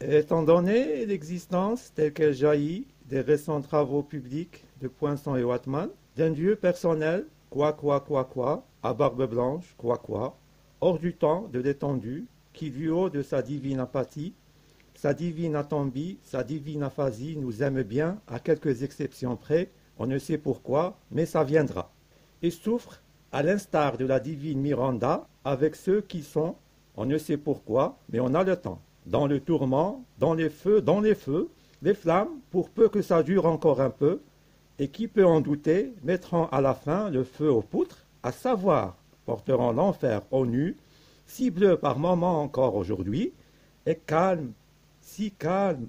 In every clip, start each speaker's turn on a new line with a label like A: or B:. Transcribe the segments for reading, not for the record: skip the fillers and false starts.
A: Étant donné l'existence telle qu'elle jaillit des récents travaux publics de Poinçon et Wattmann, d'un Dieu personnel, quoi, à barbe blanche, quoi, hors du temps, de l'étendue, qui du haut de sa divine apathie, sa divine atambie, sa divine aphasie nous aime bien, à quelques exceptions près, on ne sait pourquoi, mais ça viendra. Et souffre, à l'instar de la divine Miranda, avec ceux qui sont, on ne sait pourquoi, mais on a le temps. Dans le tourment, dans les feux, les flammes, pour peu que ça dure encore un peu, et qui peut en douter, mettront à la fin le feu aux poutres, à savoir, porteront l'enfer au nu, si bleu par moments encore aujourd'hui, et calme, si calme,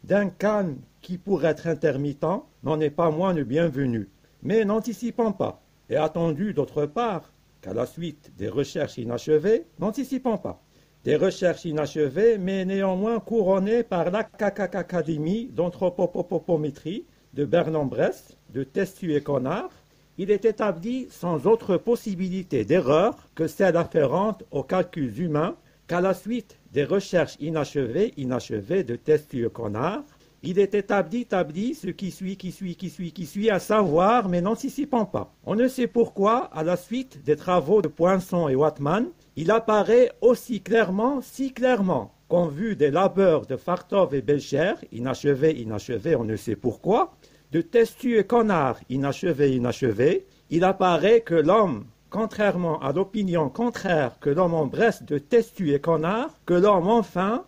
A: d'un calme qui pour être intermittent n'en est pas moins le bienvenu. Mais n'anticipons pas, et attendu d'autre part, qu'à la suite des recherches inachevées, n'anticipons pas. Des recherches inachevées, mais néanmoins couronnées par l'Académie d'anthropopométrie de Berlin-Bresse, de Testu et Connard, il est établi sans autre possibilité d'erreur que celle afférente aux calculs humains qu'à la suite des recherches inachevées de Testu et Connard, il est établi ce qui suit, à savoir, mais n'anticipons pas. On ne sait pourquoi, à la suite des travaux de Poinçon et Wattmann, il apparaît aussi clairement, si clairement, qu'en vue des labeurs de Fartov et Belcher, inachevés, on ne sait pourquoi, de Testu et Connard, inachevés, il apparaît que l'homme, contrairement à l'opinion contraire que l'homme en bref de Testu et Connard, que l'homme enfin,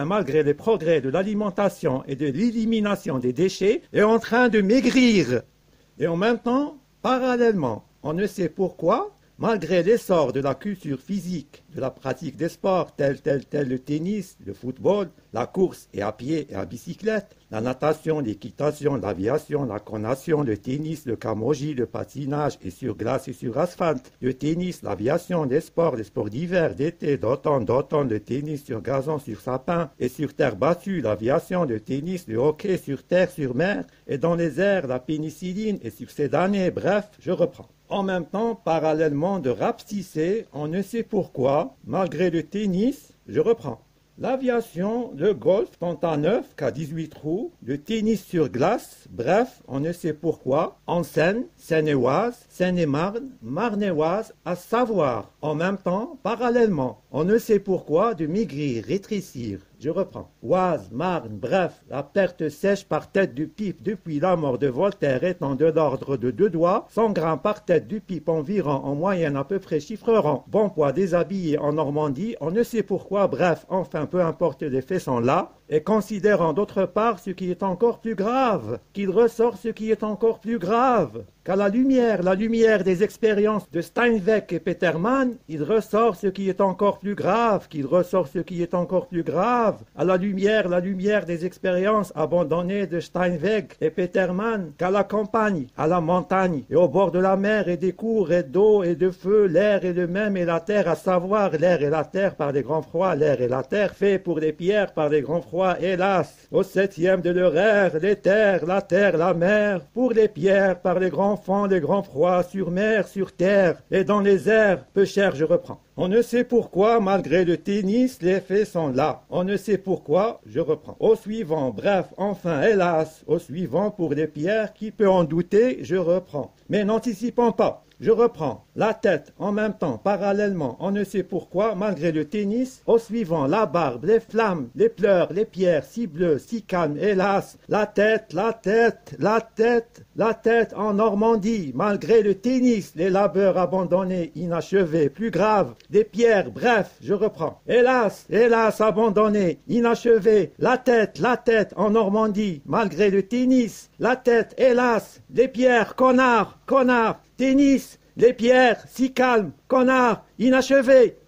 A: malgré les progrès de l'alimentation et de l'élimination des déchets, est en train de maigrir. Et en même temps, parallèlement, on ne sait pourquoi, malgré l'essor de la culture physique, de la pratique des sports tels le tennis, le football, la course et à pied et à bicyclette, la natation, l'équitation, l'aviation, la natation, le tennis, le camogie, le patinage et sur glace et sur asphalte, le tennis, l'aviation, les sports d'hiver, d'été, d'automne, le tennis sur gazon, sur sapin et sur terre battue, l'aviation, le tennis, le hockey sur terre, sur mer et dans les airs, la pénicilline et sur ces damnés, bref, je reprends. En même temps, parallèlement de rapetisser, on ne sait pourquoi, malgré le tennis, je reprends. L'aviation, le golf, tant à 9 qu'à 18 trous, le tennis sur glace, bref, on ne sait pourquoi, en Seine, Seine-et-Oise, Seine-et-Marne, Marne-et-Oise, à savoir, en même temps, parallèlement, on ne sait pourquoi, de maigrir, rétrécir. Je reprends. Oise, Marne, bref, la perte sèche par tête du pipe depuis la mort de Voltaire étant de l'ordre de 2 doigts, 100 grammes par tête du pipe environ en moyenne à peu près chiffreront. Bon poids déshabillé en Normandie, on ne sait pourquoi, bref, enfin peu importe les faits sont là, et considérant d'autre part ce qui est encore plus grave, qu'il ressort ce qui est encore plus grave, qu'à la lumière des expériences de Steinweg et Petermann, il ressort ce qui est encore plus grave, à la lumière des expériences abandonnées de Steinweg et Petermann, qu'à la campagne, à la montagne, et au bord de la mer et des cours et d'eau et de feu, l'air est le même et la terre, à savoir l'air et la terre par les grands froids, l'air et la terre fait pour les pierres par les grands froids, hélas, au 7e de leur ère, les terres, la mer, pour les pierres par les grands fonds, les grands froids, sur mer, sur terre, et dans les airs, peu cher, je reprends. On ne sait pourquoi, malgré le tennis, les faits sont là. On ne sait pourquoi, je reprends. Au suivant, bref, enfin, hélas, au suivant, pour les pierres, qui peut en douter, je reprends. Mais n'anticipons pas. Je reprends. La tête, en même temps, parallèlement, on ne sait pourquoi, malgré le tennis, au suivant, la barbe, les flammes, les pleurs, les pierres, si bleues, si calmes, hélas, la tête, en Normandie, malgré le tennis, les labeurs abandonnés, inachevés, plus graves, des pierres, bref, je reprends. Hélas, abandonnés, inachevés, la tête, en Normandie, malgré le tennis, la tête, hélas, les pierres, connard, tennis, les pierres, si calmes, connard, inachevés.